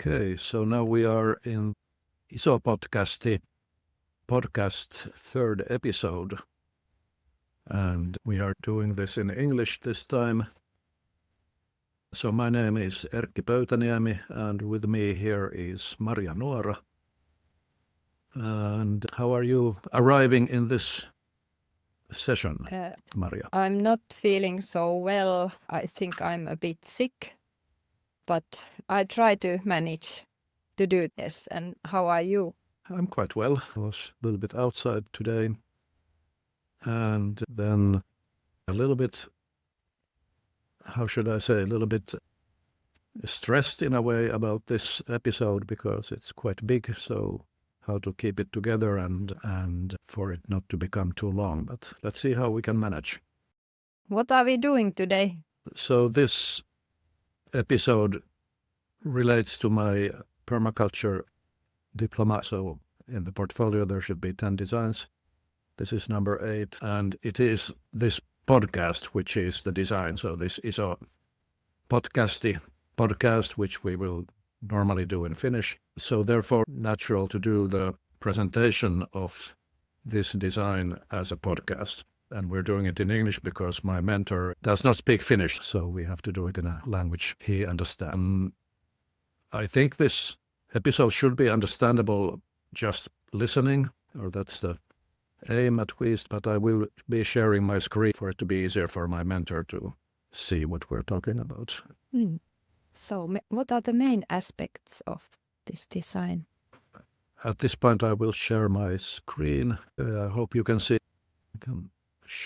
Okay, so now we are in Iso Potkästi podcast third episode, and we are doing this in English this time. So my name is Erkki Pöytäniemi, and with me here is Maria Nuora. And how are you arriving in this session, Maria? I'm not feeling so well. I think I'm a bit sick, but I try to manage to do this. And how are you? I'm quite well. I was a little bit outside today, and then a little bit, how should I say, a little bit stressed in a way about this episode because it's quite big, so how to keep it together and for it not to become too long. But let's see how we can manage. What are we doing today? So this episode relates to my permaculture diploma. So in the portfolio there should be 10 designs. This is number 8, and it is this podcast which is the design. So this is a Potkästi podcast, which we will normally do in Finnish. So therefore, natural to do the presentation of this design as a podcast. And we're doing it in English because my mentor does not speak Finnish, so we have to do it in a language he understands. I think this episode should be understandable just listening, or that's the aim at least, but I will be sharing my screen for it to be easier for my mentor to see what we're talking about. So what are the main aspects of this design? At this point, I will share my screen. I hope you can see.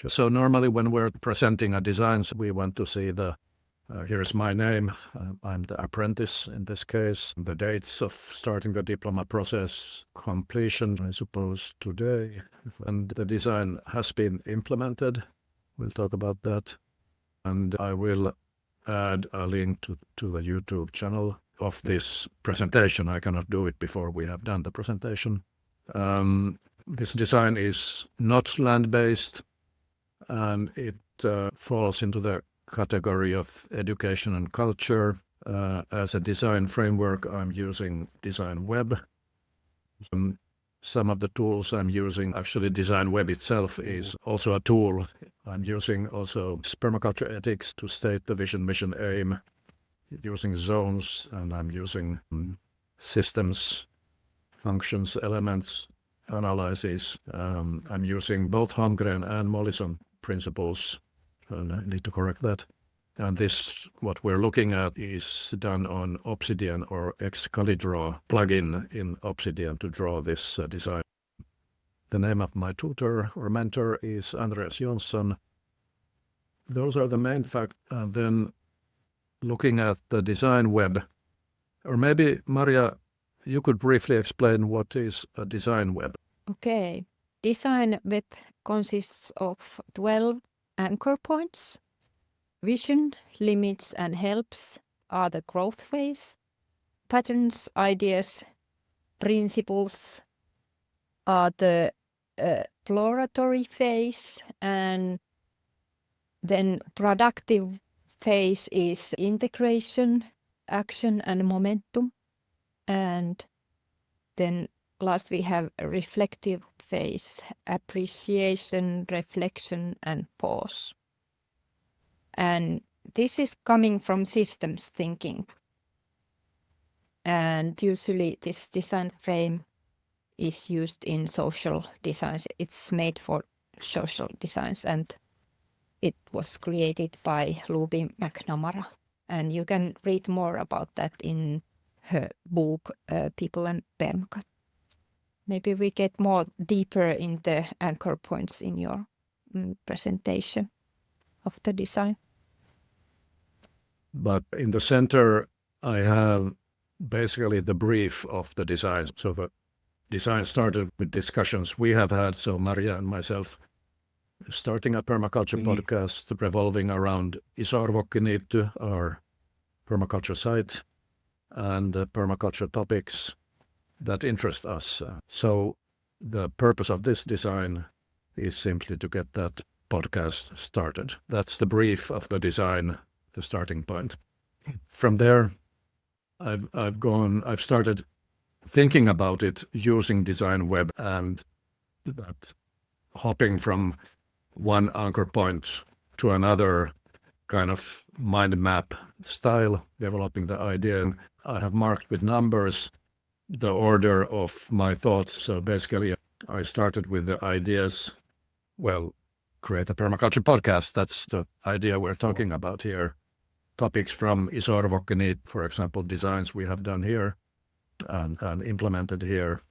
So normally when we're presenting a design, we want to see here's my name. I'm the apprentice in this case. The dates of starting the diploma process, completion, I suppose, today. And the design has been implemented. We'll talk about that. And I will add a link to the YouTube channel of this presentation. I cannot do it before we have done the presentation. This design is not land-based, and it falls into the category of education and culture. As a design framework, I'm using Design Web. Some of the tools I'm using, actually Design Web itself is also a tool. I'm using also permaculture ethics to state the vision, mission, aim, using zones, and I'm using systems, functions, elements, analysis. I'm using both Holmgren and Mollison principles, and I need to correct that. And this, what we're looking at, is done on Obsidian or XCaliDraw plugin in Obsidian to draw this design. The name of my tutor or mentor is Andreas Jonsson. Those are the main facts. And then looking at the design web, or maybe Maria, you could briefly explain what is a design web. Okay. Design web consists of 12 anchor points. Vision, limits, and helps are the growth phase. Patterns, ideas, principles are the exploratory phase, and then productive phase is integration, action, and momentum. And then last we have a reflective phase, appreciation, reflection, and pause. And this is coming from systems thinking. And usually this design frame is used in social designs. It's made for social designs, and it was created by Luby McNamara. And you can read more about that in her book, People and Permaculture. Maybe we get more deeper in the anchor points in your presentation of the design. But in the center, I have basically the brief of the design. So the design started with discussions we have had, so Maria and myself, starting a permaculture podcast revolving around Iso Arvokkiniitty, our permaculture site, and permaculture topics that interest us. So the purpose of this design is simply to get that podcast started. That's the brief of the design, the starting point. From there, I've started thinking about it using design web, and that hopping from one anchor point to another kind of mind map style, developing the idea. And I have marked with numbers the order of my thoughts. So basically, I started with the ideas, well, create a permaculture podcast. That's the idea we're talking about here. Topics from Isarvokkeni, for example, designs we have done here and implemented here.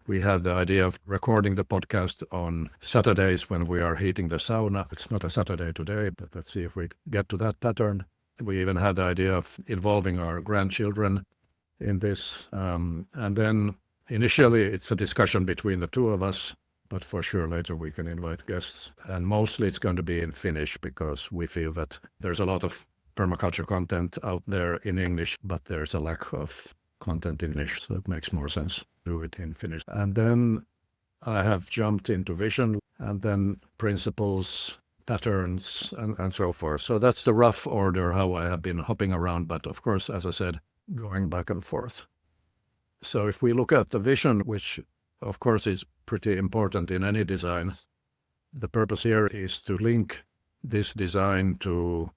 We had the idea of recording the podcast on Saturdays when we are heating the sauna. It's not a Saturday today, but let's see if we get to that pattern. We even had the idea of involving our grandchildren in this. And then initially it's a discussion between the two of us, but for sure later we can invite guests. And mostly it's going to be in Finnish because we feel that there's a lot of permaculture content out there in English, but there's a lack of content in English, so it makes more sense to do it in Finnish. And then I have jumped into vision and then principles, patterns, and so forth. So that's the rough order how I have been hopping around, but of course, as I said, going back and forth. So if we look at the vision, which of course is pretty important in any design, the purpose here is to link this design to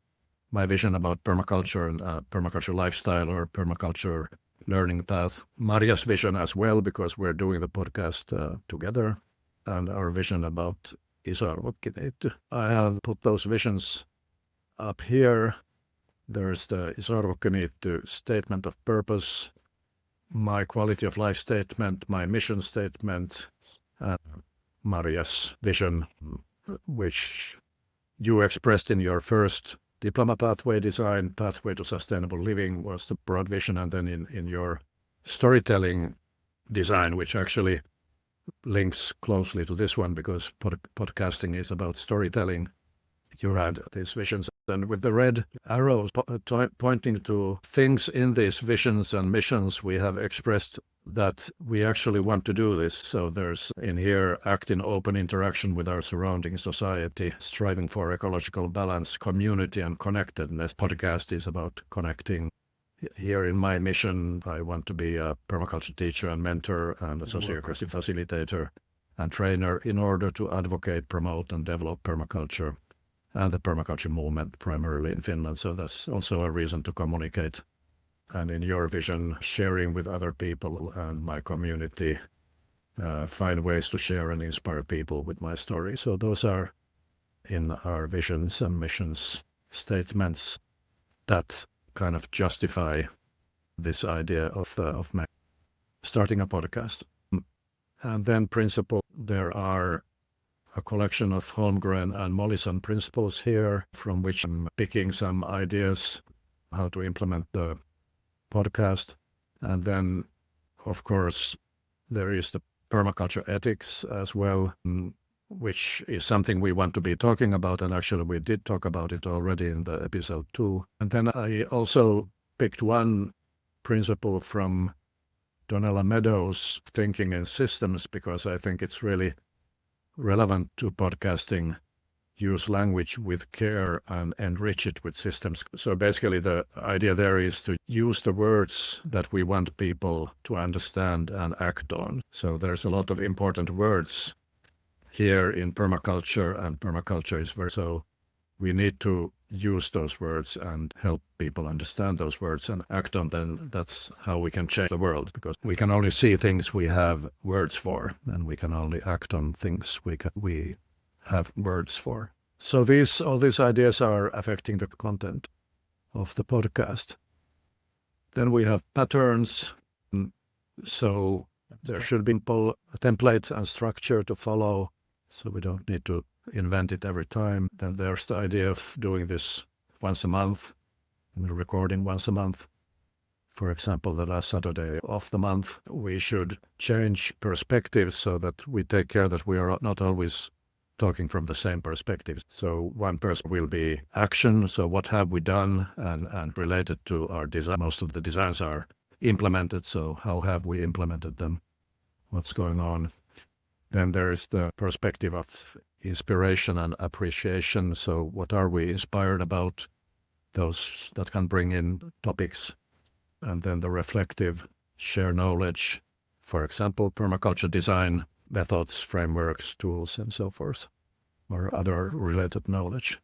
my vision about permaculture and permaculture lifestyle or permaculture learning path. Maria's vision as well, because we're doing the podcast together, and our vision about Isarvokkeni. I have put those visions up here. There's the Isarvokkeni statement of purpose, my quality of life statement, my mission statement, and Maria's vision, which you expressed in your first diploma pathway design, pathway to sustainable living was the broad vision. And then in your storytelling design, which actually links closely to this one because podcasting is about storytelling, you had these visions. And with the red arrows pointing to things in these visions and missions, we have expressed that we actually want to do this. So there's in here, act in open interaction with our surrounding society, striving for ecological balance, community and connectedness. Podcast is about connecting. Here in my mission, I want to be a permaculture teacher and mentor and a sociocracy facilitator and trainer in order to advocate, promote and develop permaculture and the permaculture movement primarily in Finland. So that's also a reason to communicate. And in your vision, sharing with other people and my community, find ways to share and inspire people with my story. So those are in our visions and missions statements that kind of justify this idea of starting a podcast. And then principle, there are a collection of Holmgren and Mollison principles here, from which I'm picking some ideas how to implement the podcast. And then, of course, there is the permaculture ethics as well, which is something we want to be talking about. And actually, we did talk about it already in the episode 2. And then I also picked one principle from Donella Meadows' Thinking in Systems, because I think it's really relevant to podcasting. Use language with care and enrich it with systems. So basically the idea there is to use the words that we want people to understand and act on. So there's a lot of important words here in permaculture, and permaculture is very, so we need to use those words and help people understand those words and act on them. That's how we can change the world, because we can only see things we have words for, and we can only act on things we have words for. So all these ideas are affecting the content of the podcast. Then we have patterns. So there should be a template and structure to follow, so we don't need to invent it every time. Then there's the idea of doing this once a month, and recording once a month. For example, the last Saturday of the month, we should change perspectives so that we take care that we are not always talking from the same perspective. So one person will be action, so what have we done, and related to our design. Most of the designs are implemented, so how have we implemented them? What's going on? Then there's the perspective of inspiration and appreciation. So what are we inspired about? Those that can bring in topics and then the reflective share knowledge, for example, permaculture design methods, frameworks, tools, and so forth, or other related knowledge.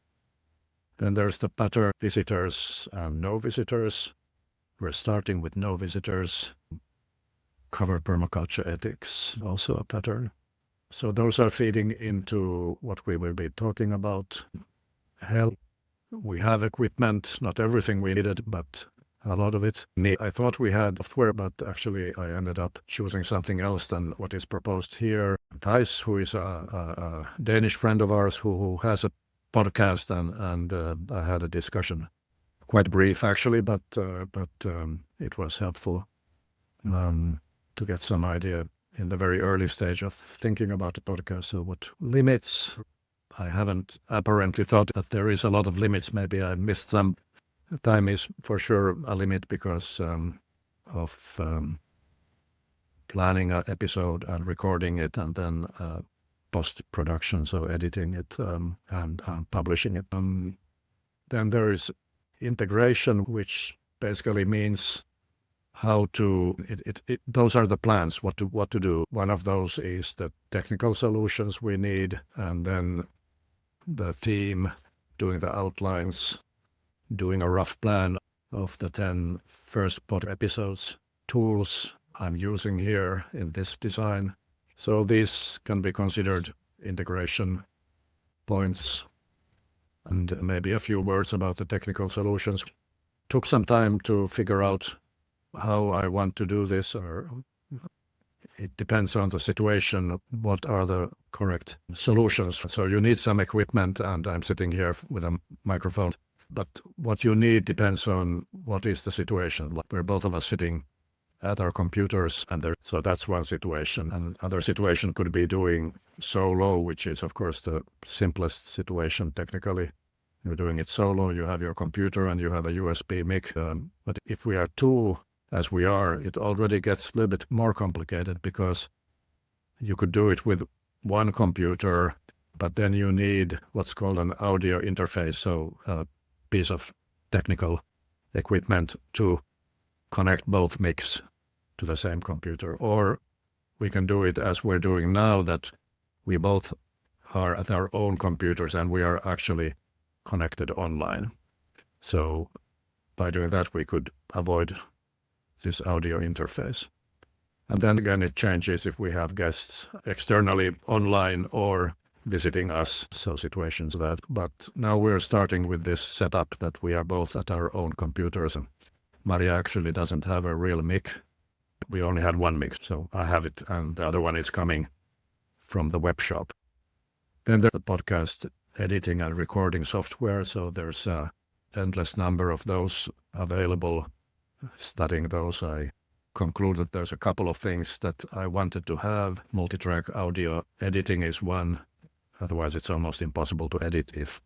Then there's the pattern visitors and no visitors. We're starting with no visitors. Cover permaculture ethics, also a pattern. So those are feeding into what we will be talking about. Help. We have equipment, not everything we needed, but a lot of it. I thought we had software, but actually I ended up choosing something else than what is proposed here. Thijs, who is a Danish friend of ours who has a podcast, and I had a discussion, quite brief actually, but it was helpful to get some idea in the very early stage of thinking about the podcast. So what limits? I haven't apparently thought that there is a lot of limits. Maybe I missed some. Time is for sure a limit because of planning an episode and recording it, and then post-production, so editing it and publishing it. Then there is integration, which basically means how to, those are the plans, what to do. One of those is the technical solutions we need, and then the team doing the outlines, doing a rough plan of the 10 first pod episodes, tools I'm using here in this design. So these can be considered integration points. And maybe a few words about the technical solutions. Took some time to figure out how I want to do this, or it depends on the situation, what are the correct solutions. So you need some equipment, and I'm sitting here with a microphone. But what you need depends on what is the situation. We're both of us sitting at our computers, so that's one situation. And other situation could be doing solo, which is of course the simplest situation technically. You're doing it solo, you have your computer and you have a USB mic. But if we are two, as we are, it already gets a little bit more complicated, because you could do it with one computer, but then you need what's called an audio interface, so a piece of technical equipment to connect both mics to the same computer. Or we can do it as we're doing now, that we both are at our own computers and we are actually connected online. So by doing that, we could avoid this audio interface. And then again, it changes if we have guests externally online or visiting us, so situations that. But now we're starting with this setup that we are both at our own computers. And Maria actually doesn't have a real mic. We only had one mic, so I have it, and the other one is coming from the web shop. Then there's the podcast editing and recording software, so there's an endless number of those available. Studying those, I concluded there's a couple of things that I wanted to have. Multi-track audio editing is one. Otherwise, it's almost impossible to edit if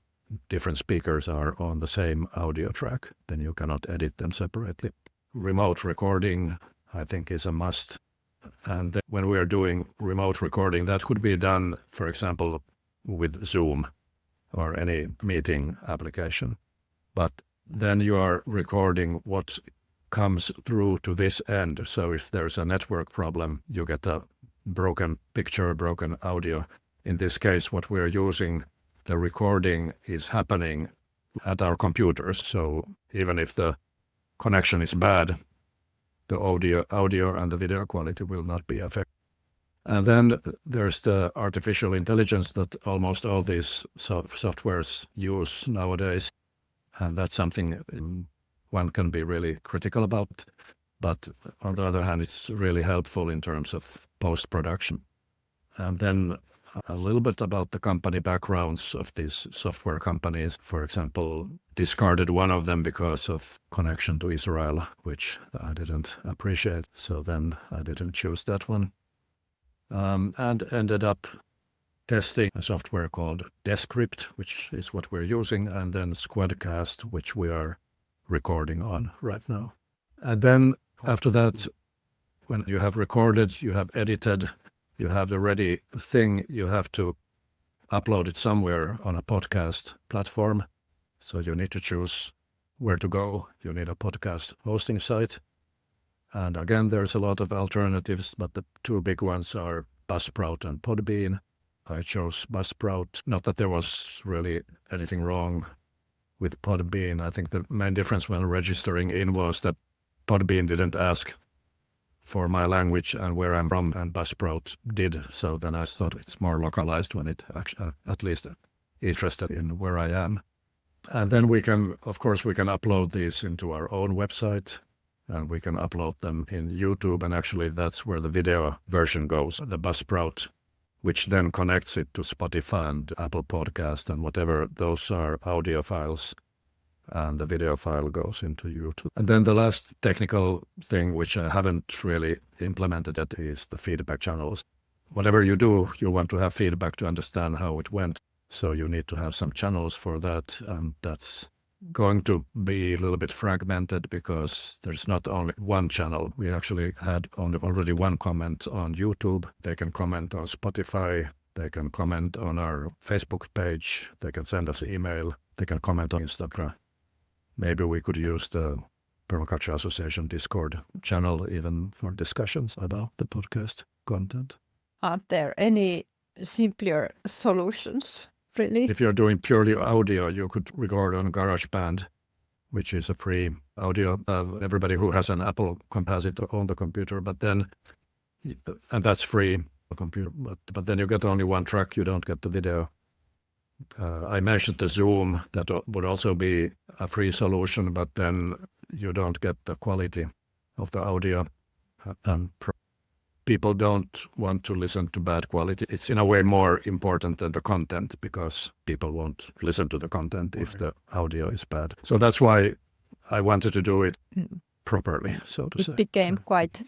different speakers are on the same audio track. Then you cannot edit them separately. Remote recording, I think, is a must. And then when we are doing remote recording, that could be done, for example, with Zoom or any meeting application. But then you are recording what comes through to this end. So if there's a network problem, you get a broken picture, broken audio. In this case, what we're using, the recording is happening at our computers. So even if the connection is bad, the audio and the video quality will not be affected. And then there's the artificial intelligence that almost all these softwares use nowadays. And that's something one can be really critical about. But on the other hand, it's really helpful in terms of post-production. And then a little bit about the company backgrounds of these software companies. For example, discarded one of them because of connection to Israel, which I didn't appreciate. So then I didn't choose that one. And ended up testing a software called Descript, which is what we're using, and then Squadcast, which we are recording on right now. And then after that, when you have recorded, you have edited, you have the ready thing, you have to upload it somewhere on a podcast platform. So you need to choose where to go. You need a podcast hosting site. And again, there's a lot of alternatives, but the two big ones are Buzzsprout and Podbean. I chose Buzzsprout. Not that there was really anything wrong with Podbean. I think the main difference when registering in was that Podbean didn't ask for my language and where I'm from, and Buzzsprout did. So then I thought it's more localized when it actually, at least interested in where I am. And then we can upload these into our own website, and we can upload them in YouTube. And actually that's where the video version goes, the Buzzsprout, which then connects it to Spotify and Apple Podcast and whatever. Those are audio files, and the video file goes into YouTube. And then the last technical thing, which I haven't really implemented yet, is the feedback channels. Whatever you do, you want to have feedback to understand how it went. So you need to have some channels for that. And that's going to be a little bit fragmented because there's not only one channel. We actually had already one comment on YouTube. They can comment on Spotify. They can comment on our Facebook page. They can send us email. They can comment on Instagram. Maybe we could use the Permaculture Association Discord channel even for discussions about the podcast content. Are there any simpler solutions, really? If you're doing purely audio, you could record on GarageBand, which is a free audio. Everybody who has an Apple has it on the computer, and that's free computer. But then you get only one track. You don't get the video. I mentioned the Zoom. That would also be a free solution, but then you don't get the quality of the audio, and people don't want to listen to bad quality. It's in a way more important than the content, because people won't listen to the content if the audio is bad. So that's why I wanted to do it properly, so to say. It became quite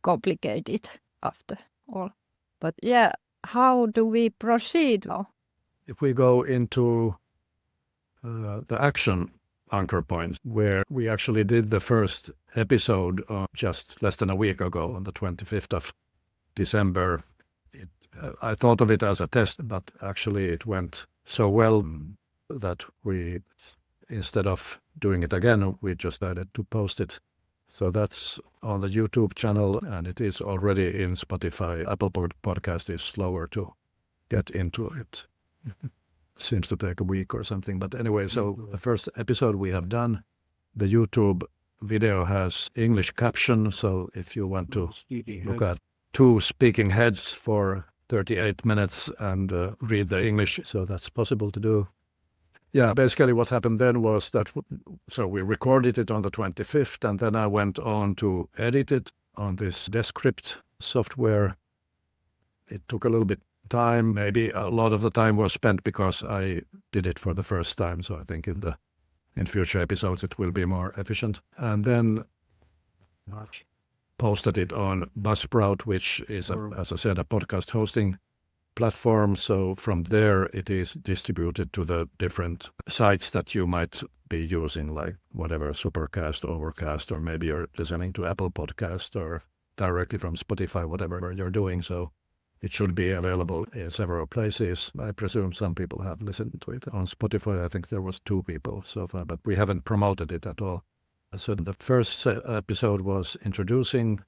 complicated after all. But yeah, how do we proceed now? If we go into the action anchor points, where we actually did the first episode just less than a week ago on the 25th of December. I thought of it as a test, but actually it went so well that we, instead of doing it again, we just decided to post it. So that's on the YouTube channel, and it is already in Spotify. Apple Podcast is slower to get into it. Seems to take a week or something. But anyway, so the first episode we have done. The YouTube video has English caption. So if you want to look at two speaking heads for 38 minutes and read the English, so that's possible to do. Yeah, basically what happened then was that, so we recorded it on the 25th, and then I went on to edit it on this Descript software. It took a little bit time. Maybe a lot of the time was spent because I did it for the first time. So I think in future episodes it will be more efficient. And then posted it on Buzzsprout, which is, as I said, a podcast hosting platform. So from there it is distributed to the different sites that you might be using, like whatever, Supercast, Overcast, or maybe you're listening to Apple Podcast or directly from Spotify, whatever you're doing. So it should be available in several places. I presume some people have listened to it. On Spotify, I think there was 2 people so far, but we haven't promoted it at all. So the first episode was introducing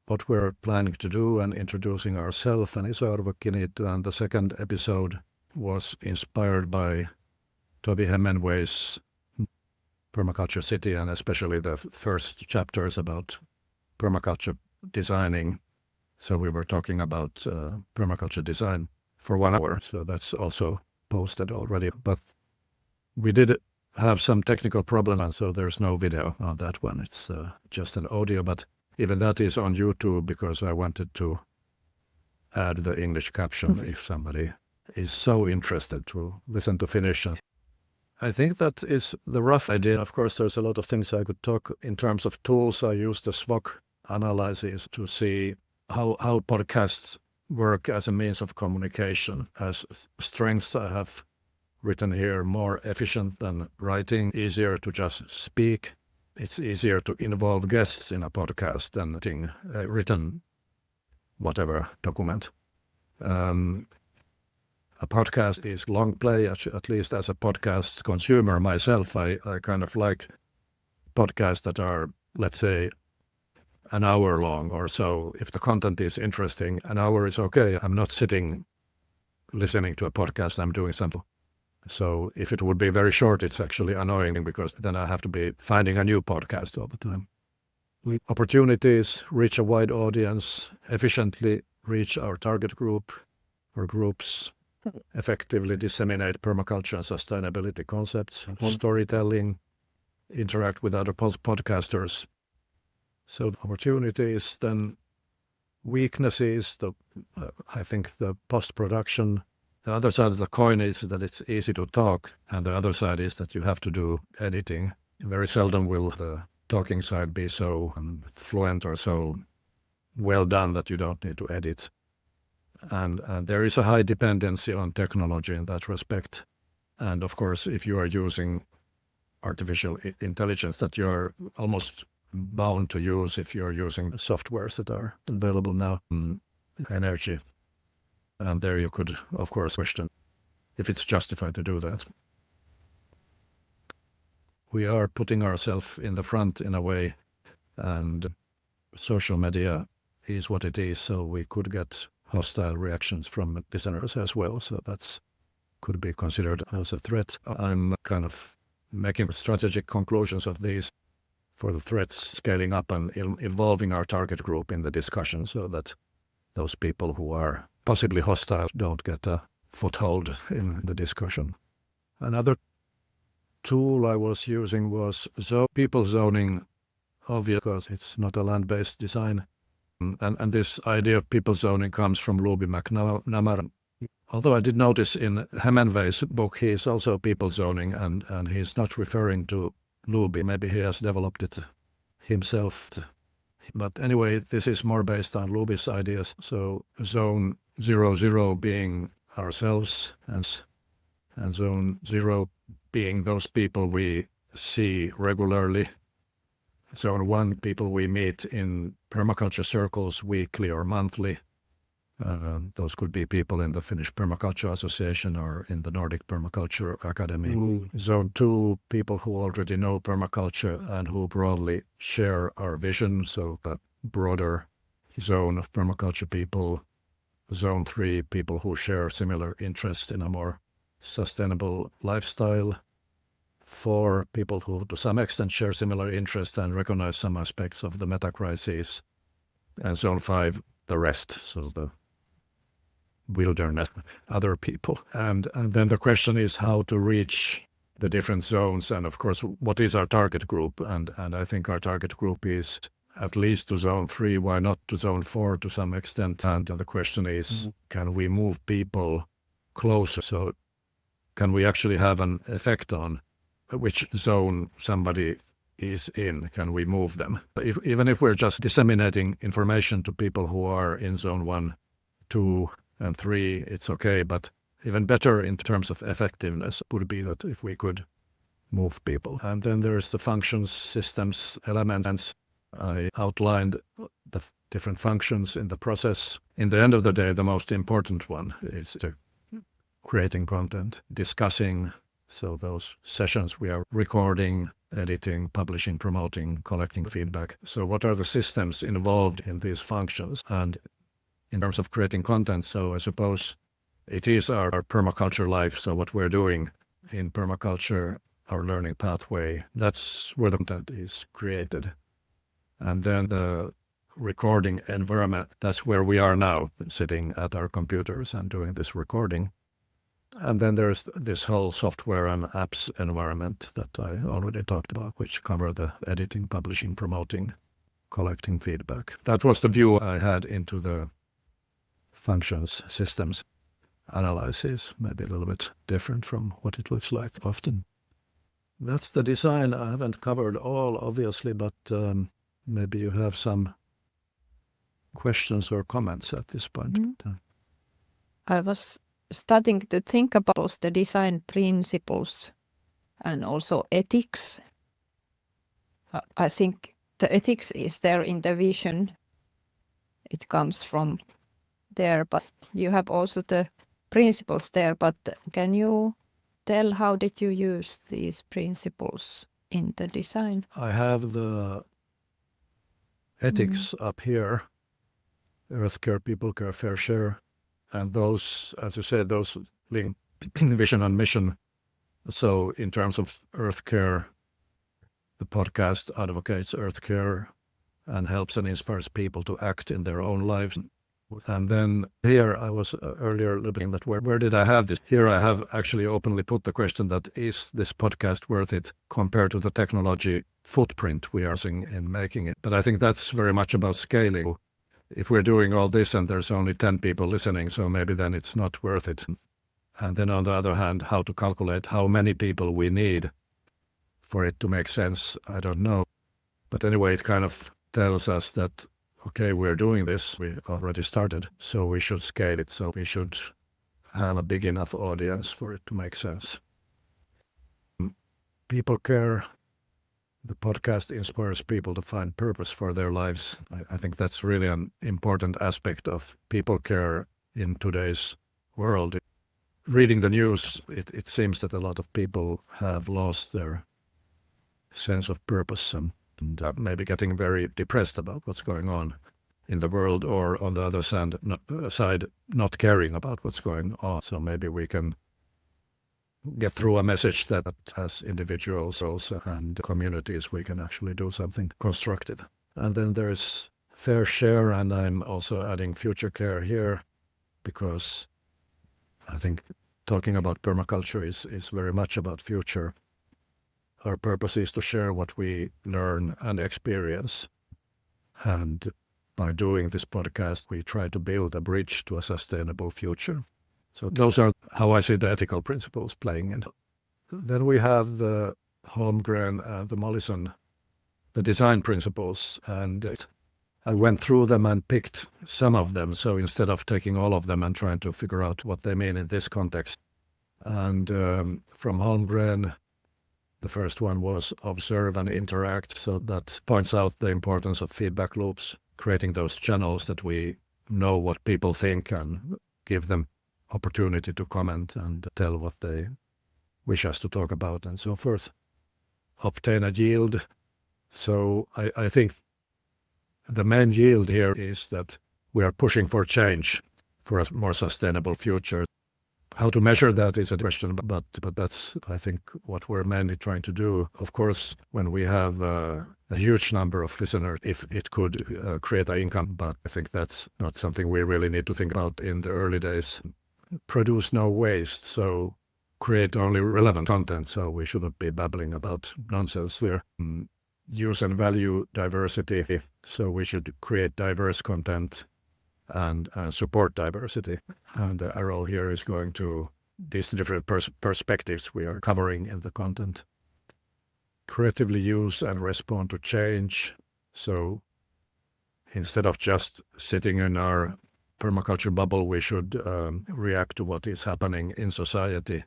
what we're planning to do and introducing ourselves and iso Arvokinit. And the second episode was inspired by Toby Hemingway's Permaculture City, and especially the first chapters about permaculture designing. So we were talking about permaculture design for 1 hour. So that's also posted already. But we did have some technical problem, and so there's no video on that one. It's just an audio, but even that is on YouTube because I wanted to add the English caption if somebody is so interested to listen to finish. I think that is the rough idea. Of course, there's a lot of things I could talk in terms of tools. I use the SWOT analysis to see how podcasts work as a means of communication. As strengths, I have written here, more efficient than writing, easier to just speak. It's easier to involve guests in a podcast than a written whatever document. A podcast is long play, at least as a podcast consumer myself. I kind of like podcasts that are, let's say, an hour long or so. If the content is interesting, an hour is okay. I'm not sitting listening to a podcast, I'm doing something. So if it would be very short, it's actually annoying because then I have to be finding a new podcast all the time. Opportunities, reach a wide audience, efficiently reach our target group or groups, effectively disseminate permaculture and sustainability concepts, storytelling, interact with other podcasters. So the opportunities, then weaknesses, I think the post-production. The other side of the coin is that it's easy to talk, and the other side is that you have to do editing. Very seldom will the talking side be so fluent or so well done that you don't need to edit. And there is a high dependency on technology in that respect. And of course, if you are using artificial intelligence that you're almost bound to use if you're using softwares that are available now, energy. And there you could, of course, question if it's justified to do that. We are putting ourselves in the front in a way, and social media is what it is, so we could get hostile reactions from listeners as well, so that's could be considered as a threat. I'm kind of making strategic conclusions of these for the threats, scaling up and involving our target group in the discussion so that those people who are possibly hostile don't get a foothold in the discussion. Another tool I was using was people zoning, obvious because it's not a land-based design. And this idea of people zoning comes from Loubi McNamara. Although I did notice in Hemingway's book, he is also people zoning, and he's not referring to Loubi. Maybe he has developed it himself. But anyway, this is more based on Loubi's ideas. So zone 00 being ourselves, and zone 0 being those people we see regularly. Zone 1, people we meet in permaculture circles weekly or monthly. Those could be people in the Finnish Permaculture Association or in the Nordic Permaculture Academy. Zone 2, people who already know permaculture and who broadly share our vision, so that broader zone of permaculture people. Zone 3, people who share similar interest in a more sustainable lifestyle. 4, people who to some extent share similar interest and recognize some aspects of the meta crisis. And Zone 5, the rest, so the wilderness, other people. And then the question is how to reach the different zones, and of course, what is our target group? And I think our target group is at least to Zone 3, why not to Zone 4 to some extent? And the question is, can we move people closer? So can we actually have an effect on which zone somebody is in? Can we move them? Even if we're just disseminating information to people who are in Zone 1, 2, and 3, it's okay. But even better in terms of effectiveness would be that if we could move people. And then there's the functions, systems, elements. I outlined the different functions in the process. In the end of the day, the most important one is creating content, discussing. So those sessions we are recording, editing, publishing, promoting, collecting feedback. So what are the systems involved in these functions? And in terms of creating content, so I suppose it is our permaculture life. So what we're doing in permaculture, our learning pathway, that's where the content is created. And then the recording environment, that's where we are now, sitting at our computers and doing this recording. And then there's this whole software and apps environment that I already talked about, which cover the editing, publishing, promoting, collecting feedback. That was the view I had into the functions, systems analysis, maybe a little bit different from what it looks like often. That's the design. I haven't covered all, obviously, but maybe you have some questions or comments at this point. I was starting to think about the design principles and also ethics. I think the ethics is there in the vision. It comes from there, but you have also the principles there. But can you tell how did you use these principles in the design? I have the ethics up here, earth care, people care, fair share, and those, as you said, those link vision and mission. So in terms of earth care, the podcast advocates earth care and helps and inspires people to act in their own lives. And then here I was earlier looking at where did I have this? Here I have actually openly put the question that is this podcast worth it compared to the technology footprint we are using in making it? But I think that's very much about scaling. If we're doing all this and there's only 10 people listening, so maybe then it's not worth it. And then on the other hand, how to calculate how many people we need for it to make sense, I don't know. But anyway, it kind of tells us that, okay, we're doing this, we already started, so we should scale it, so we should have a big enough audience for it to make sense. People care. The podcast inspires people to find purpose for their lives. I think that's really an important aspect of people care in today's world. Reading the news, it seems that a lot of people have lost their sense of purpose and maybe getting very depressed about what's going on in the world, or on the other side, not caring about what's going on. So maybe we can get through a message that as individuals also and communities we can actually do something constructive. And then there's fair share, and I'm also adding future care here because I think talking about permaculture is very much about future. Our purpose is to share what we learn and experience. And by doing this podcast, we try to build a bridge to a sustainable future. So those are how I see the ethical principles playing in. Then we have the Holmgren and the Mollison, the design principles, and I went through them and picked some of them. So instead of taking all of them and trying to figure out what they mean in this context. And from Holmgren, the first one was observe and interact. So that points out the importance of feedback loops, creating those channels that we know what people think and give them opportunity to comment and tell what they wish us to talk about and so forth. Obtain a yield. So I think the main yield here is that we are pushing for change, for a more sustainable future. How to measure that is a question, but that's, I think, what we're mainly trying to do. Of course, when we have a huge number of listeners, if it could create an income, but I think that's not something we really need to think about in the early days. Produce no waste, so create only relevant content, so we shouldn't be babbling about nonsense. We're use and value diversity, so we should create diverse content and support diversity. And the arrow here is going to these different perspectives we are covering in the content. Creatively use and respond to change. So instead of just sitting in our permaculture bubble, we should react to what is happening in society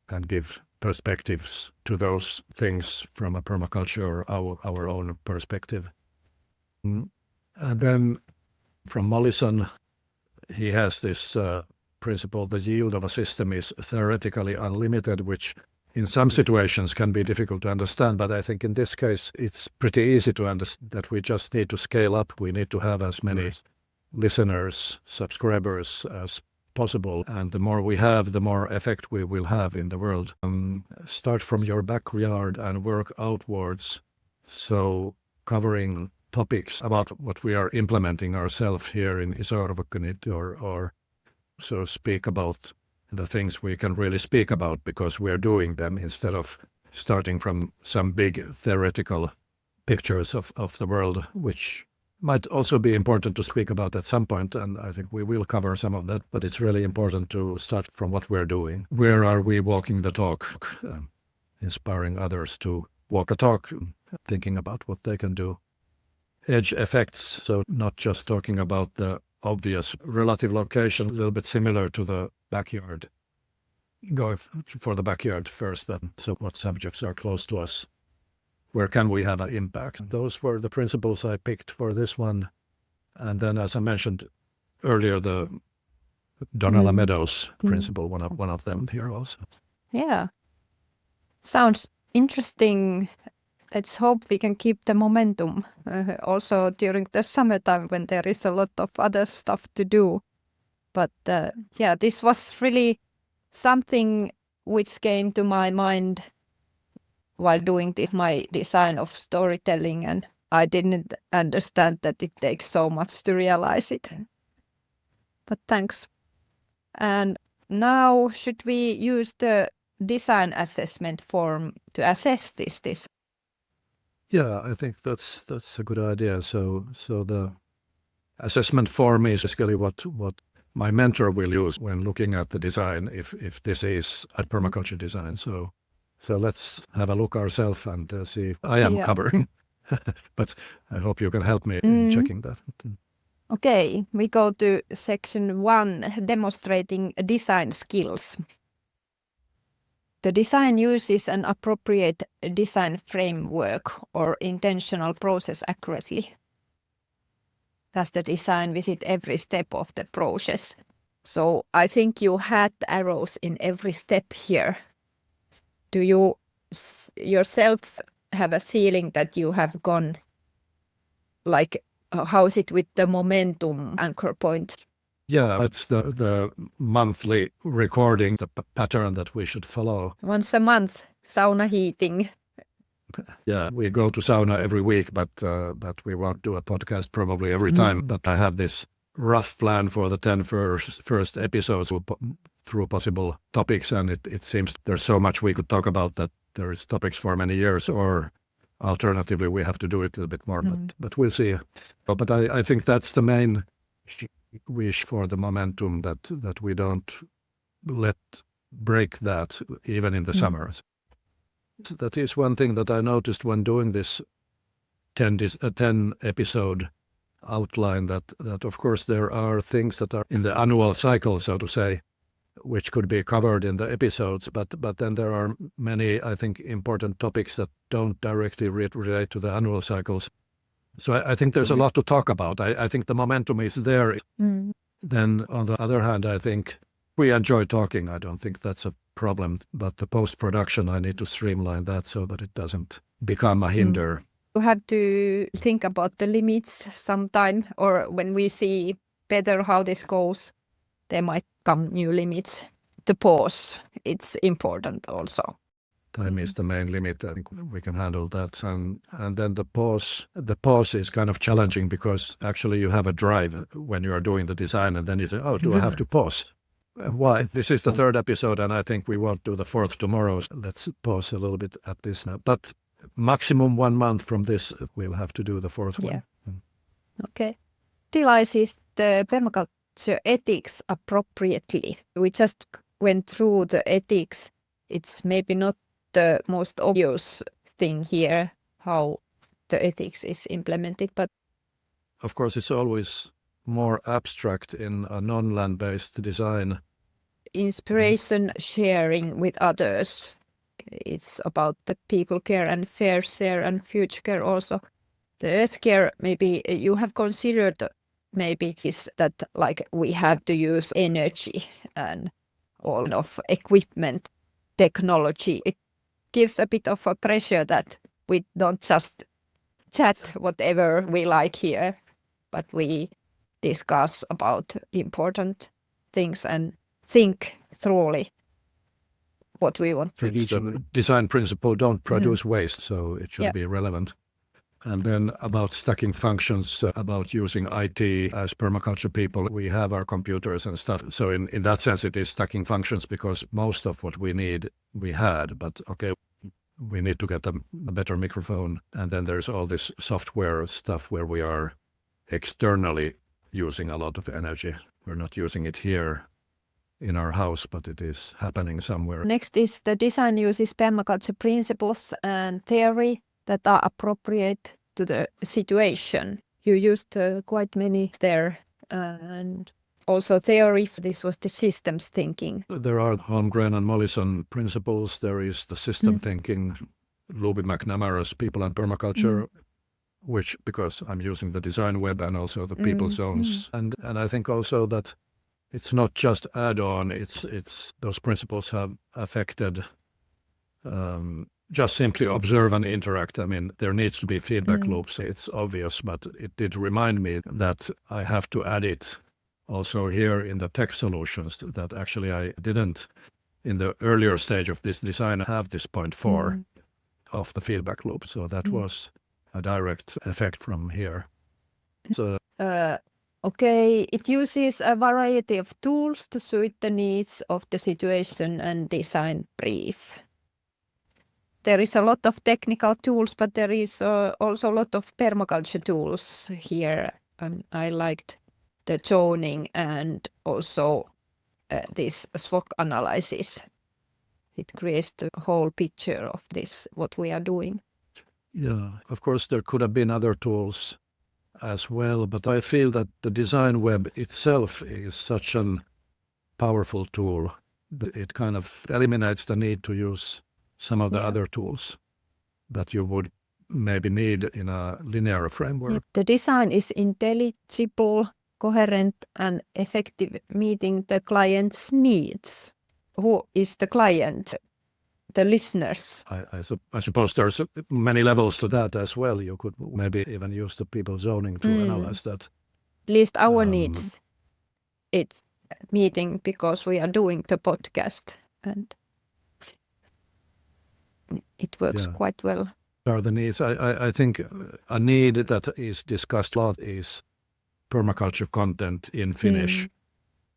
and give perspectives to those things from a permaculture or our own perspective. And then from Mollison, he has this principle: the yield of a system is theoretically unlimited, which in some situations can be difficult to understand. But I think in this case, it's pretty easy to understand that we just need to scale up. We need to have as many listeners, subscribers as possible. And the more we have, the more effect we will have in the world. Start from your backyard and work outwards. So covering topics about what we are implementing ourselves here in Isorvakunit, or so speak about the things we can really speak about because we are doing them, instead of starting from some big theoretical pictures of the world, which might also be important to speak about at some point, and I think we will cover some of that, but it's really important to start from what we're doing. Where are we walking the talk? Inspiring others to walk a talk, thinking about what they can do. Edge effects, so not just talking about the obvious relative location, a little bit similar to the backyard. Going for the backyard first, then. So what subjects are close to us? Where can we have an impact? Those were the principles I picked for this one. And then, as I mentioned earlier, the Donella Meadows principle, one of them here also. Yeah. Sounds interesting let's hope we can keep the momentum also during the summertime when there is a lot of other stuff to do. But yeah, this was really something which came to my mind while doing my design of storytelling, and I didn't understand that it takes so much to realize it. But thanks. And now should we use the design assessment form to assess this? Yeah, I think that's a good idea. So the assessment form is basically what my mentor will use when looking at the design, if this is a permaculture design. So let's have a look ourselves and see if I am covering. But I hope you can help me in checking that. Okay, we go to section 1, demonstrating design skills. The design uses an appropriate design framework or intentional process accurately. Does the design visit every step of the process? So I think you had arrows in every step here. Do you yourself have a feeling that you have gone, like, how is it with the momentum anchor point? Yeah, that's the monthly recording, the pattern that we should follow. Once a month, sauna heating. Yeah, we go to sauna every week, but we won't do a podcast probably every time. But I have this rough plan for the 10 first episodes through possible topics, and it seems there's so much we could talk about that there is topics for many years, or alternatively we have to do it a little bit more, but we'll see. But I think that's the main wish for the momentum, that we don't let break that even in the summers. That is one thing that I noticed when doing this 10 episode outline, that of course there are things that are in the annual cycle, so to say, which could be covered in the episodes, but then there are many, I think, important topics that don't directly relate to the annual cycles. So I think there's a lot to talk about. I think the momentum is there. Then on the other hand, I think we enjoy talking. I don't think that's a problem, but the post-production, I need to streamline that so that it doesn't become a hinder. You have to think about the limits sometime, or when we see better how this goes, there might come new limits. The pause, it's important also. Time is the main limit. I think we can handle that. And then the pause is kind of challenging, because actually you have a drive when you are doing the design, and then you say, oh, do I have to pause? Why? This is the 3rd episode, and I think we won't do the 4th tomorrow. So let's pause a little bit at this now. But maximum 1 month from this, we'll have to do the 4th one. Okay. Utilizes the permaculture ethics appropriately. We just went through the ethics. It's maybe not the most obvious thing here, how the ethics is implemented, but of course it's always more abstract in a non-land-based design. Inspiration sharing with others. It's about the people care and fair share and future care also. The earth care, maybe you have considered, maybe is that, like, we have to use energy and all of equipment, technology. It gives a bit of a pressure that we don't just chat whatever we like here, but we discuss about important things and think thoroughly what we want to It's the design principle, don't produce waste, so it should be relevant. And then about stacking functions, about using IT as permaculture people, we have our computers and stuff. So in that sense, it is stacking functions, because most of what we need, we had. But okay, we need to get a better microphone. And then there's all this software stuff where we are externally using a lot of energy. We're not using it here in our house, but it is happening somewhere. Next is the design uses permaculture principles and theory that are appropriate to the situation. You used quite many there, and also theory. This was the systems thinking. There are Holmgren and Mollison principles. There is the system thinking, Luby McNamara's People and Permaculture, which, because I'm using the design web and also the people zones. And I think also that it's not just add-on, it's those principles have affected just simply observe and interact. I mean, there needs to be feedback loops. It's obvious, but it did remind me that I have to add it also here in the tech solutions, that actually I didn't, in the earlier stage of this design, have this point 4 of the feedback loop. So that was a direct effect from here. So Okay, it uses a variety of tools to suit the needs of the situation and design brief. There is a lot of technical tools, but there is also a lot of permaculture tools here. I liked the zoning and also this SWOT analysis. It creates the whole picture of this, what we are doing. yeah, of course, there could have been other tools as well, but I feel that the design web itself is such a powerful tool that it kind of eliminates the need to use some of the other tools that you would maybe need in a linear framework. The design is intelligible, coherent, and effective, meeting the client's needs. Who is the client? The listeners. I suppose there's many levels to that as well. You could maybe even use the people zoning to analyze that. At least our needs. It's meeting because we are doing the podcast and it works quite well. Are the needs? I think a need that is discussed a lot is permaculture content in Finnish,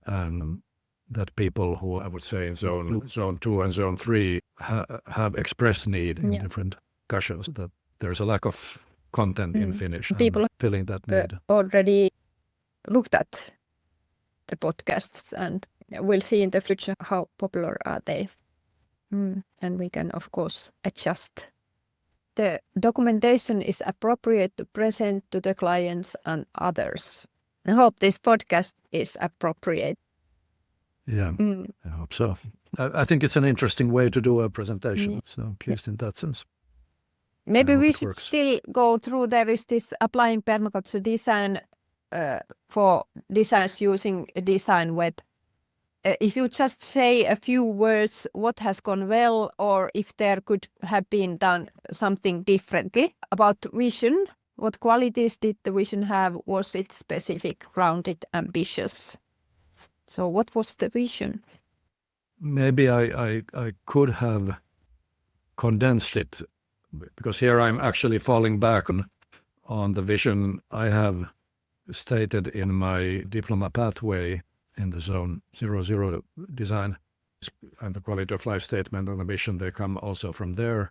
and that people who I would say in zone 2 and zone 3 have expressed need in different discussions, that there's a lack of content in Finnish. People filling that need. Already looked at the podcasts and we'll see in the future how popular are they. And we can of course adjust. The documentation is appropriate to present to the clients and others. I hope this podcast is appropriate. Yeah, I hope so. I think it's an interesting way to do a presentation. So pleased in that sense. Maybe we should still go through. There is this applying permaculture design for designs using a design web. If you just say a few words, what has gone well, or if there could have been done something differently about vision, what qualities did the vision have? Was it specific, grounded, ambitious? So what was the vision? Maybe I could have condensed it, because here I'm actually falling back on the vision I have stated in my diploma pathway in the zone 00 design, and the quality of life statement and the vision, they come also from there.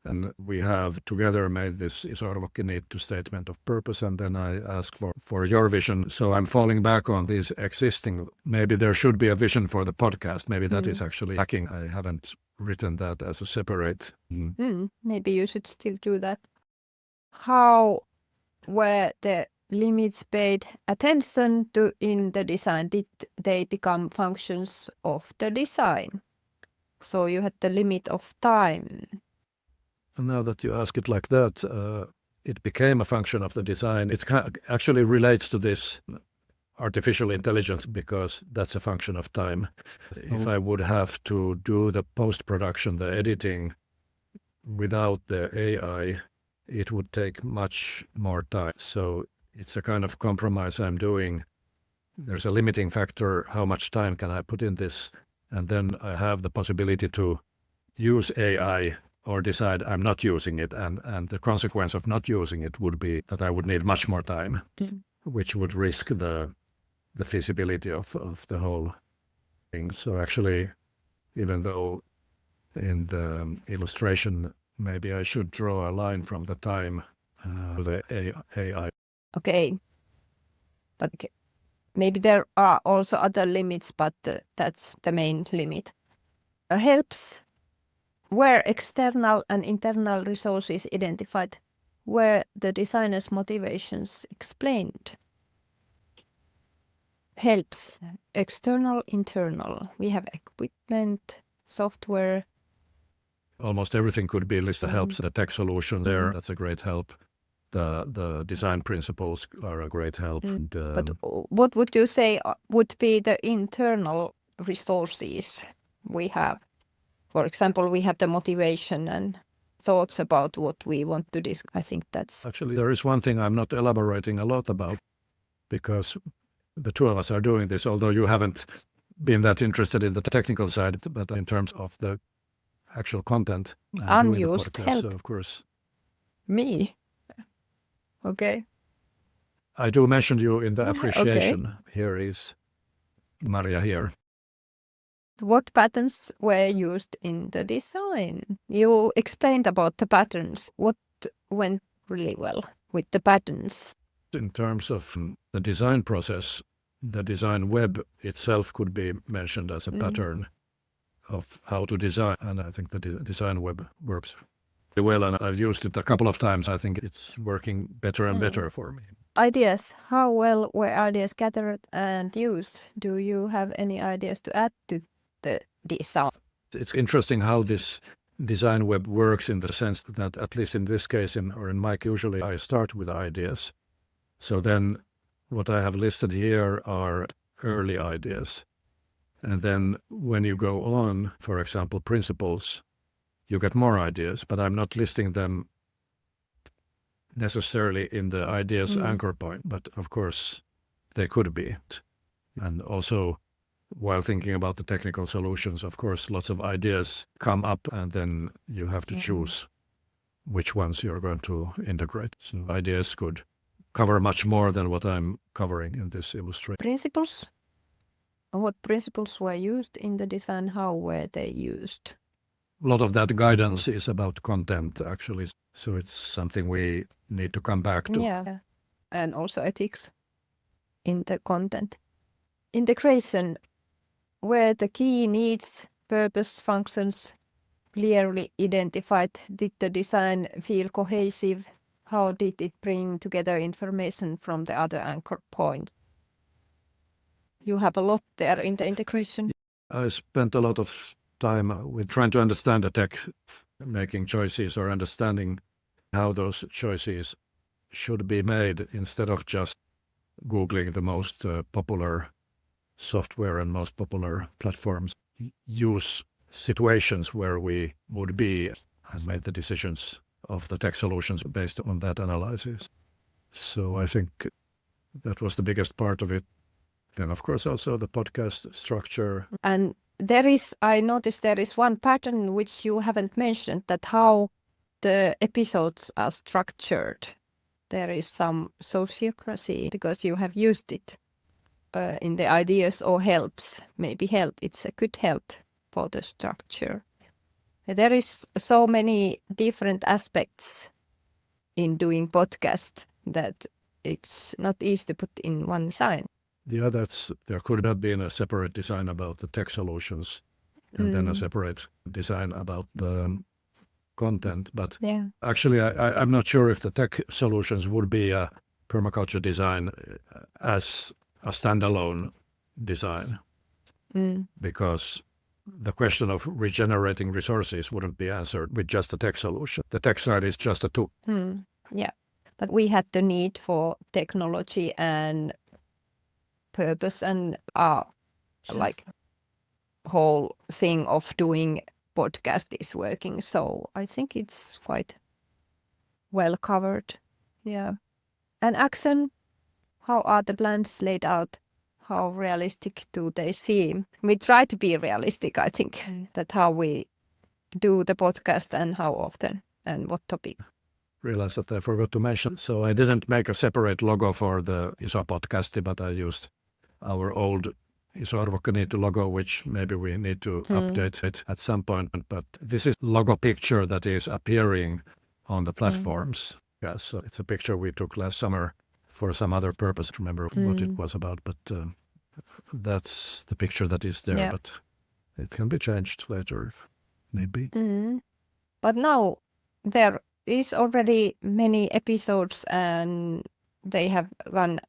And we have together made this to statement of purpose, and then I ask for your vision. So I'm falling back on these existing. Maybe there should be a vision for the podcast. Maybe that is actually lacking. I haven't written that as a separate. Maybe you should still do that. How were the limits paid attention to in the design? Did they become functions of the design? So you had the limit of time. And now that you ask it like that, it became a function of the design. It actually relates to this artificial intelligence, because that's a function of time. If I would have to do the post-production, the editing, without the AI, it would take much more time. So it's a kind of compromise I'm doing. There's a limiting factor, how much time can I put in this? And then I have the possibility to use AI or decide I'm not using it. And the consequence of not using it would be that I would need much more time, which would risk the feasibility of the whole thing. So actually, even though in the illustration, maybe I should draw a line from the time to the AI. Okay. But maybe there are also other limits, but that's the main limit. Helps. Were external and internal resources identified? Were the designer's motivations explained? Helps. External, internal. We have equipment, software. Almost everything could be listed. Helps. The tech solution there, that's a great help. The design principles are a great help. And, but what would you say would be the internal resources we have? For example, we have the motivation and thoughts about what we want to discuss. I think that's Actually, there is one thing I'm not elaborating a lot about because the two of us are doing this, although you haven't been that interested in the technical side, but in terms of the actual content and doing the unused podcast. help. So, of course, Me. Okay. I do mention you in the Okay. appreciation. Here is Maria here. What patterns were used in the design? You explained about the patterns. What went really well with the patterns? In terms of the design process, the design web itself could be mentioned as a pattern of how to design. And I think the design web works really well. And I've used it a couple of times. I think it's working better and better for me. Ideas. How well were ideas gathered and used? Do you have any ideas to add to the design? It's interesting how this design web works in the sense that, at least in this case, in my case, usually I start with ideas. So then what I have listed here are early ideas. And then when you go on, for example, principles, you get more ideas, but I'm not listing them necessarily in the ideas anchor point, but of course they could be. And also, while thinking about the technical solutions, of course, lots of ideas come up and then you have to choose which ones you're going to integrate. So ideas could cover much more than what I'm covering in this illustration. Principles? What principles were used in the design? How were they used? A lot of that guidance is about content, actually. So it's something we need to come back to. Yeah. And also ethics in the content. Integration, were the key needs, purpose, functions clearly identified? Did the design feel cohesive? How did it bring together information from the other anchor points? You have a lot there in the integration. I spent a lot of time with trying to understand the tech, making choices or understanding how those choices should be made instead of just Googling the most popular software and most popular platforms. Use situations where we would be and made the decisions of the tech solutions based on that analysis. So I think that was the biggest part of it. Then, of course, also the podcast structure. And I noticed there is one pattern which you haven't mentioned, that how the episodes are structured. There is some sociocracy because you have used it in the ideas or helps. Maybe help. It's a good help for the structure. There is so many different aspects in doing podcast that it's not easy to put in one sign. Yeah, there could have been a separate design about the tech solutions and then a separate design about the content. But actually, I'm not sure if the tech solutions would be a permaculture design as a standalone design, because the question of regenerating resources wouldn't be answered with just a tech solution. The tech side is just a tool. Yeah, but we had the need for technology and purpose and like whole thing of doing podcast is working. So I think it's quite well covered. Yeah. And action, how are the plans laid out? How realistic do they seem? We try to be realistic, I think, that how we do the podcast and how often and what topic. Realized that I forgot to mention. So I didn't make a separate logo for the Iso Potkästi, but I used our old Iso Arvokkaniitty logo, which maybe we need to update it at some point. But this is logo picture that is appearing on the platforms. Yeah, so it's a picture we took last summer for some other purpose. I remember what it was about, but that's the picture that is there. Yeah. But it can be changed later if need be. But now there is already many episodes and they have run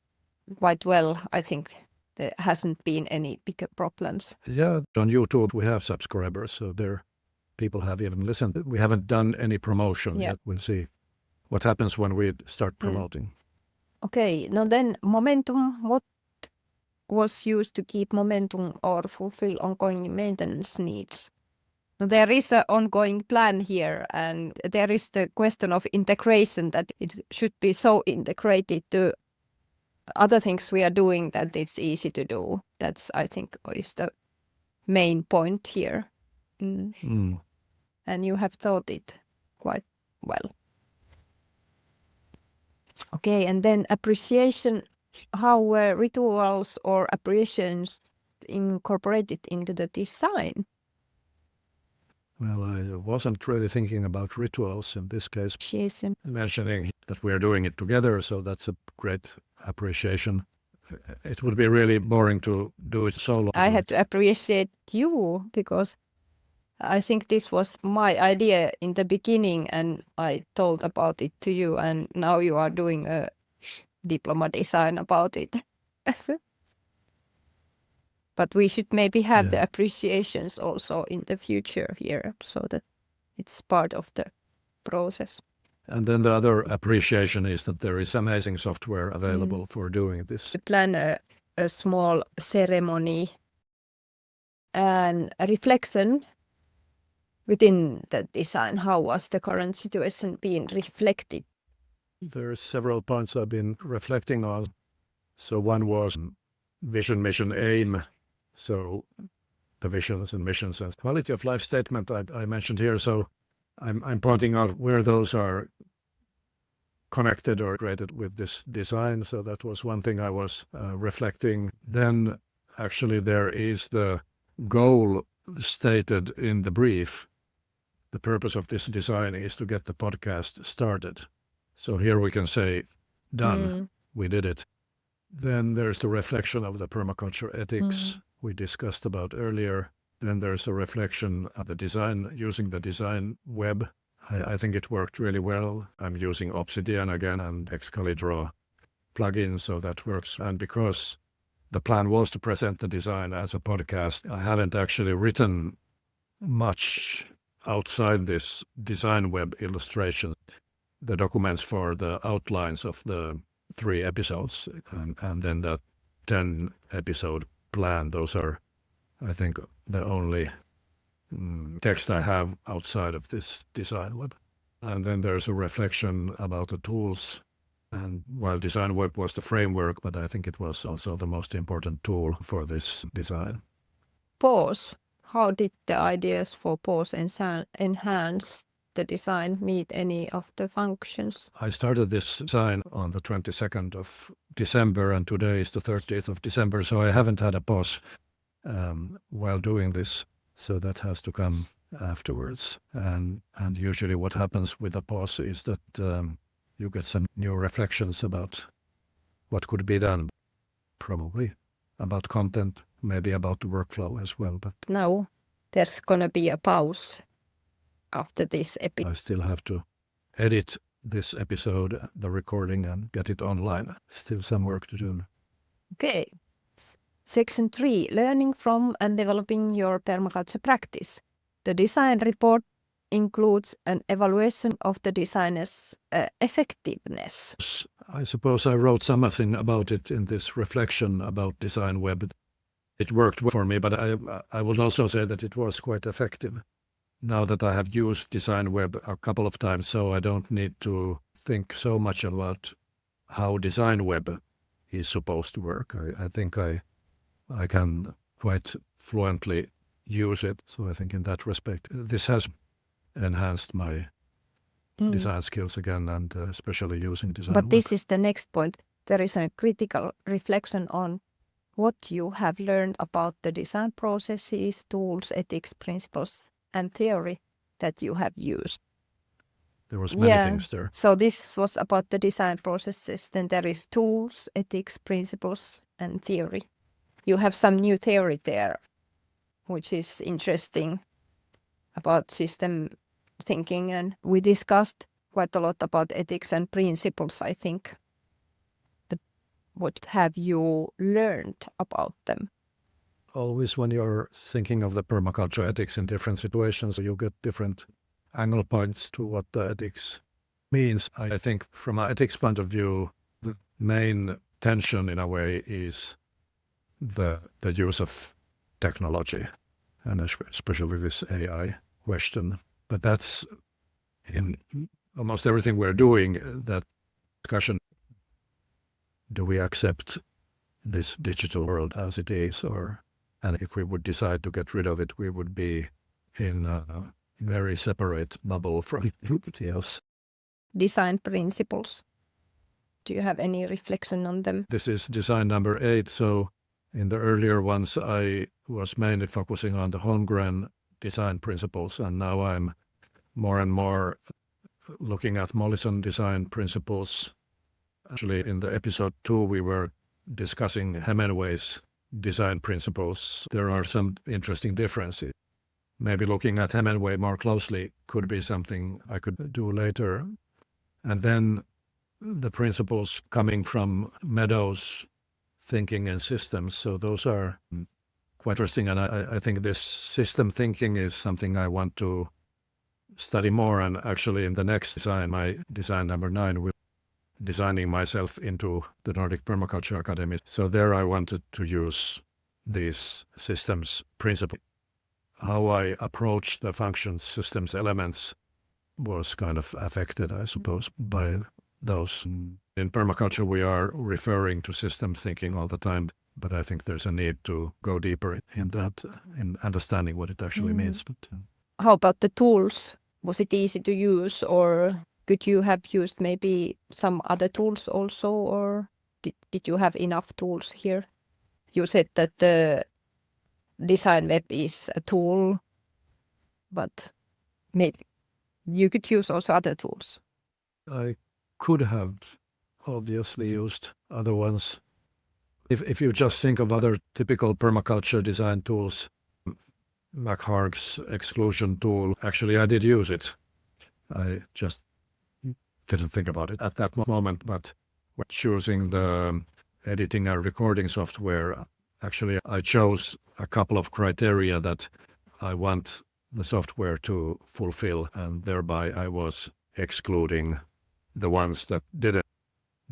quite well. I think there hasn't been any bigger problems. Yeah, on YouTube we have subscribers, so there people have even listened. We haven't done any promotion yet. We'll see what happens when we start promoting. Okay, now then momentum. What was used to keep momentum or fulfill ongoing maintenance needs? No, there is an ongoing plan here, and there is the question of integration, that it should be so integrated to other things we are doing that it's easy to do. That's, I think, is the main point here. And you have thought it quite well. Okay, and then appreciation. How were rituals or appreciations incorporated into the design? Well, I wasn't really thinking about rituals in this case. Appreciation. Mentioning that we are doing it together, so that's a great appreciation. It would be really boring to do it solo. I had to appreciate you because I think this was my idea in the beginning, and I told about it to you, and now you are doing a diploma design about it. But we should maybe have the appreciations also in the future here, so that it's part of the process. And then the other appreciation is that there is amazing software available for doing this. To plan a small ceremony and a reflection within the design. How was the current situation being reflected? There are several points I've been reflecting on. So one was vision, mission, aim. So the visions and missions and quality of life statement I mentioned here. So I'm pointing out where those are connected or created with this design. So that was one thing I was reflecting. Then actually there is the goal stated in the brief. The purpose of this design is to get the podcast started. So here we can say, done, we did it. Then there's the reflection of the permaculture ethics we discussed about earlier. Then there's a reflection of the design, using the design web. I think it worked really well. I'm using Obsidian again and Excalidraw plugin, so that works. And because the plan was to present the design as a podcast, I haven't actually written much outside this design web illustration. The documents for the outlines of the 3 episodes and then the 10 episode plan, those are, I think, the only text I have outside of this design web. And then there's a reflection about the tools. And while design web was the framework, but I think it was also the most important tool for this design. Pause. How did the ideas for pause enhance the design meet any of the functions? I started this design on the 22nd of December, and today is the 30th of December, so I haven't had a pause while doing this. So that has to come afterwards. And usually what happens with a pause is that you get some new reflections about what could be done, probably about content, maybe about the workflow as well. But now there's gonna be a pause after this episode. I still have to edit this episode, the recording, and get it online. Still some work to do. Okay. Section 3, learning from and developing your permaculture practice. The design report includes an evaluation of the designer's effectiveness. I suppose I wrote something about it in this reflection about design web. It worked for me, but I would also say that it was quite effective. Now that I have used design web a couple of times, so I don't need to think so much about how design web is supposed to work. I think I can quite fluently use it. So I think in that respect, this has enhanced my design skills again, and especially using design But web. this is the next point. There is a critical reflection on what you have learned about the design processes, tools, ethics, principles, and theory that you have used. There was many things there. So this was about the design processes. Then there is tools, ethics, principles, and theory. You have some new theory there, which is interesting, about system thinking. And we discussed quite a lot about ethics and principles, I think. But what have you learned about them? Always when you're thinking of the permaculture ethics in different situations, you get different angle points to what the ethics means. I think from an ethics point of view, the main tension in a way is the use of technology, and especially with this AI. question. But that's in almost everything we're doing, that discussion, do we accept this digital world as it is, and if we would decide to get rid of it, we would be in a very separate bubble from everybody else. Design principles. Do you have any reflection on them? This is design number 8. So in the earlier ones, I was mainly focusing on the Holmgren design principles, and now I'm more and more looking at Mollison design principles. Actually, in the episode 2, we were discussing Hemingway's design principles. There are some interesting differences. Maybe looking at Hemingway more closely could be something I could do later. And then the principles coming from Meadows' thinking and systems. So those are quite interesting. And I think this system thinking is something I want to study more. And actually in the next design, my design number 9, will designing myself into the Nordic Permaculture Academy. So there I wanted to use these systems principles. How I approach the functions, systems, elements was kind of affected, I suppose, by those. In permaculture, we are referring to system thinking all the time, but I think there's a need to go deeper in that, in understanding what it actually means. But how about the tools? Was it easy to use, or could you have used maybe some other tools also, or did you have enough tools here? You said that the design web is a tool, but maybe you could use also other tools. I could have obviously used other ones. If you just think of other typical permaculture design tools, McHarg's exclusion tool, actually I did use it. I just didn't think about it at that moment, but when choosing the editing and recording software, actually I chose a couple of criteria that I want the software to fulfill, and thereby I was excluding the ones that didn't.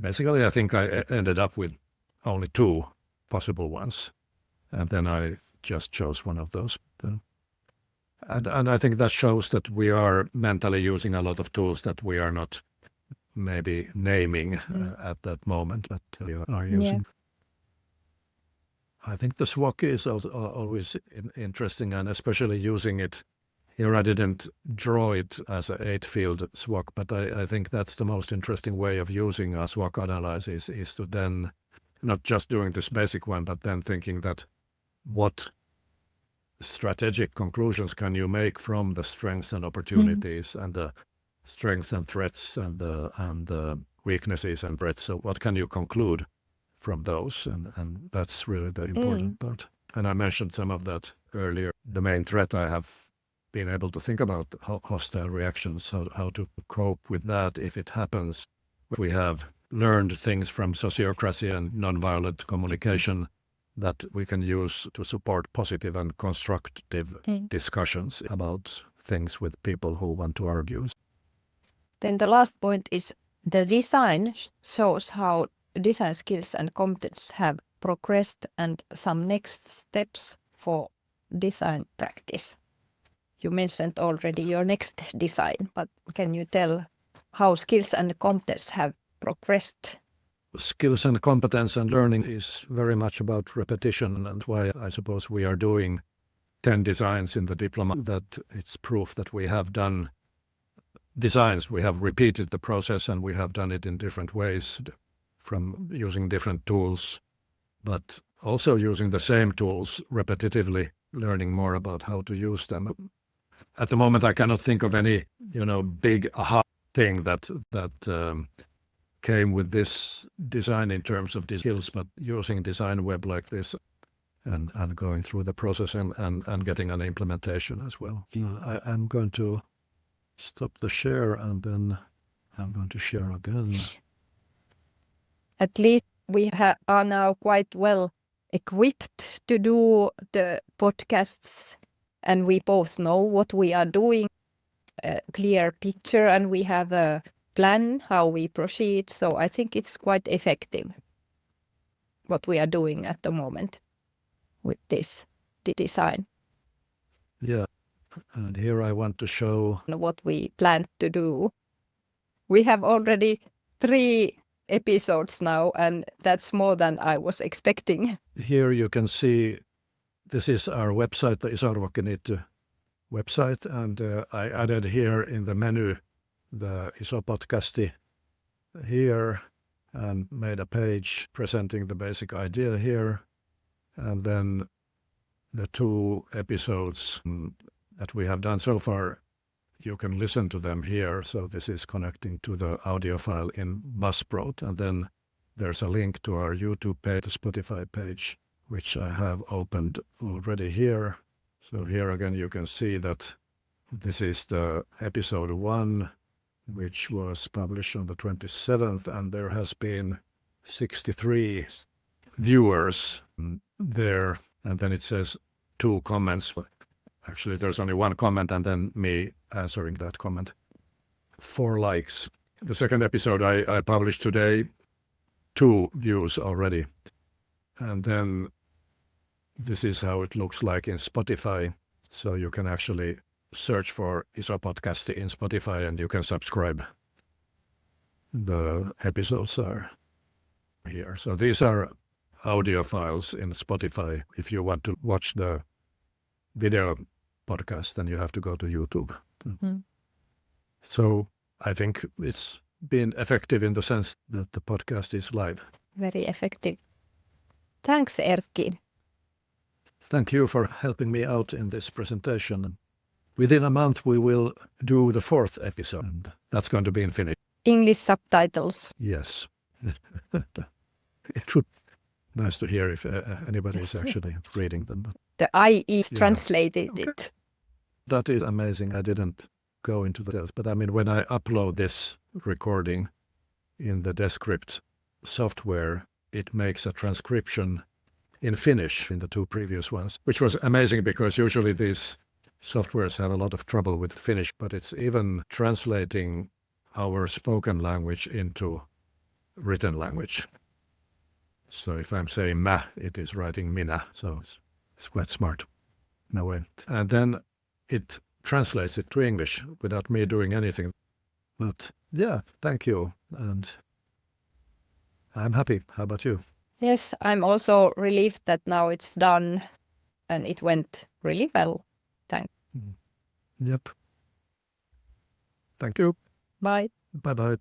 Basically, I think I ended up with only 2 possible ones, and then I just chose one of those. And I think that shows that we are mentally using a lot of tools that we are not maybe naming at that moment, but we are using. Yeah. I think the SWOC is always interesting, and especially using it. Here I didn't draw it as an 8-field SWOC, but I think that's the most interesting way of using a SWOC analysis, is to then not just doing this basic one, but then thinking that what strategic conclusions can you make from the strengths and opportunities and the strengths and threats and the weaknesses and threats. So what can you conclude from those? And that's really the important part. And I mentioned some of that earlier. The main threat I have been able to think about, hostile reactions, how to cope with that if it happens. We have learned things from sociocracy and nonviolent communication that we can use to support positive and constructive discussions about things with people who want to argue. Then the last point is the design shows how design skills and competence have progressed and some next steps for design practice. You mentioned already your next design, but can you tell how skills and competence have progressed? Skills and competence and learning is very much about repetition, and why I suppose we are doing 10 designs in the diploma, that it's proof that we have done designs. We have repeated the process and we have done it in different ways, from using different tools, but also using the same tools repetitively, learning more about how to use them. At the moment, I cannot think of any, big aha thing that came with this design in terms of the skills, but using design web like this and going through the process and getting an implementation as well. I'm going to stop the share and then I'm going to share again. At least we are now quite well equipped to do the podcasts, and we both know what we are doing, a clear picture, and we have a plan how we proceed. So I think it's quite effective what we are doing at the moment with this design. Yeah, And here I want to show what we plan to do. We have already 3 episodes now, and that's more than I was expecting. here you can see this is our website, the Isarvokinit website, and I added here in the menu the Potkästi here and made a page presenting the basic idea here, and then the 2 episodes that we have done so far, you can listen to them here. So this is connecting to the audio file in Buzzsprout, and then there's a link to our YouTube page, the Spotify page, which I have opened already here. So here again you can see that this is the episode 1, which was published on the 27th, and there has been 63 viewers there, and then it says 2 comments. Actually, there's only 1 comment, and then me answering that comment. 4 likes. The second episode I published today, 2 views already. And then this is how it looks like in Spotify. So you can actually search for Iso Potkästi in Spotify and you can subscribe. The episodes are here. So these are audio files in Spotify. If you want to watch the video podcast, then you have to go to YouTube. So I think it's been effective in the sense that the podcast is live. Very effective. Thanks, Erkki. Thank you for helping me out in this presentation. Within a month, we will do the 4th episode, and that's going to be in Finnish. English subtitles. Yes. It would be nice to hear if anybody is actually reading them. The IE translated it. That is amazing. I didn't go into the details, but I mean, when I upload this recording in the Descript software, it makes a transcription in Finnish in the 2 previous ones, which was amazing because usually these softwares have a lot of trouble with Finnish, but it's even translating our spoken language into written language. So if I'm saying mä, it is writing minä, so it's quite smart in a way. And then it translates it to English without me doing anything. But yeah, thank you. And I'm happy. How about you? Yes, I'm also relieved that now it's done and it went really well. Thanks. Yep. Thank you. Bye. Bye-bye.